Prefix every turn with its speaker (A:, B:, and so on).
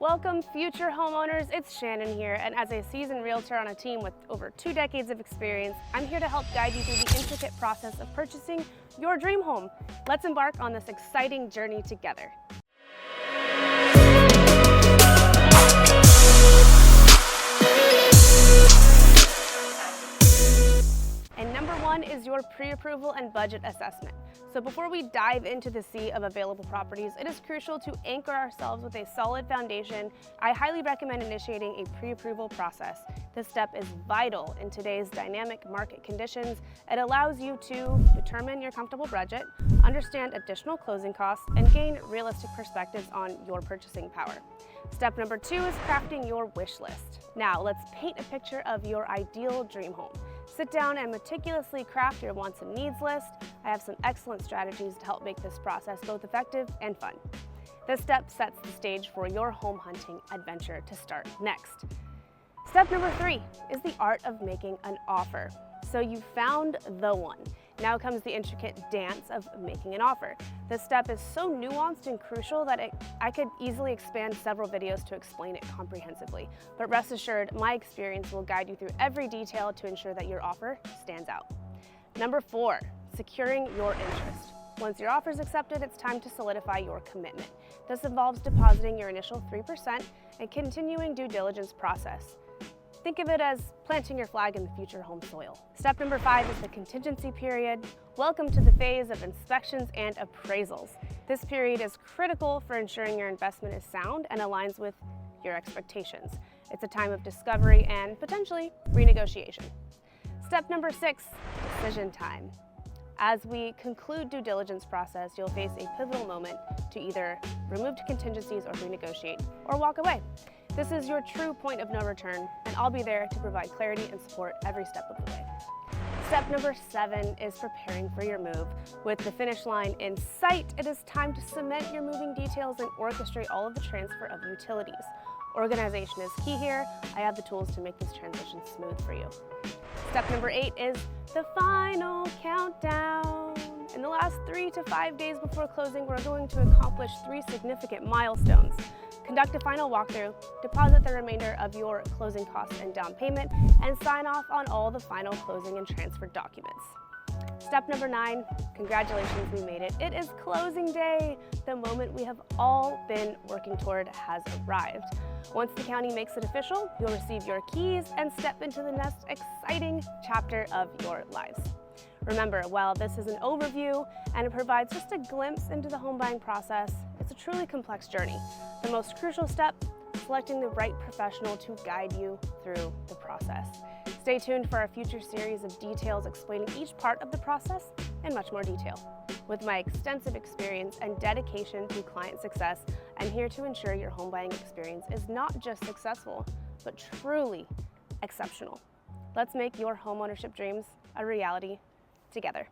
A: Welcome, future homeowners. It's Shannon here, and as a seasoned realtor on a team with over 2 decades of experience, I'm here to help guide you through the intricate process of purchasing your dream home. Let's embark on this exciting journey together. And number one is your pre-approval and budget assessment. So before we dive into the sea of available properties, it is crucial to anchor ourselves with a solid foundation. I highly recommend initiating a pre-approval process. This step is vital in today's dynamic market conditions. It allows you to determine your comfortable budget, understand additional closing costs, and gain realistic perspectives on your purchasing power. Step number 2 is crafting your wish list. Now let's paint a picture of your ideal dream home. Sit down and meticulously craft your wants and needs list. I have some excellent strategies to help make this process both effective and fun. This step sets the stage for your home hunting adventure to start next. Step number 3 is the art of making an offer. So you found the one. Now comes the intricate dance of making an offer. This step is so nuanced and crucial that I could easily expand several videos to explain it comprehensively. But rest assured, my experience will guide you through every detail to ensure that your offer stands out. Number 4, securing your interest. Once your offer is accepted, it's time to solidify your commitment. This involves depositing your initial 3% and continuing due diligence process. Think of it as planting your flag in the future home soil. Step number 5 is the contingency period. Welcome to the phase of inspections and appraisals. This period is critical for ensuring your investment is sound and aligns with your expectations. It's a time of discovery and potentially renegotiation. Step number 6, decision time. As we conclude due diligence process, you'll face a pivotal moment to either remove contingencies or renegotiate or walk away. This is your true point of no return, and I'll be there to provide clarity and support every step of the way. Step number 7 is preparing for your move. With the finish line in sight, it is time to cement your moving details and orchestrate all of the transfer of utilities. Organization is key here. I have the tools to make this transition smooth for you. Step number 8 is the final countdown. In the last 3 to 5 days before closing, we're going to accomplish 3 significant milestones. Conduct a final walkthrough, deposit the remainder of your closing costs and down payment, and sign off on all the final closing and transfer documents. Step number 9, congratulations, we made it. It is closing day. The moment we have all been working toward has arrived. Once the county makes it official, you'll receive your keys and step into the next exciting chapter of your lives. Remember, while this is an overview and it provides just a glimpse into the home buying process, it's a truly complex journey. The most crucial step, selecting the right professional to guide you through the process. Stay tuned for our future series of details explaining each part of the process in much more detail. With my extensive experience and dedication to client success, I'm here to ensure your home buying experience is not just successful, but truly exceptional. Let's make your homeownership dreams a reality together.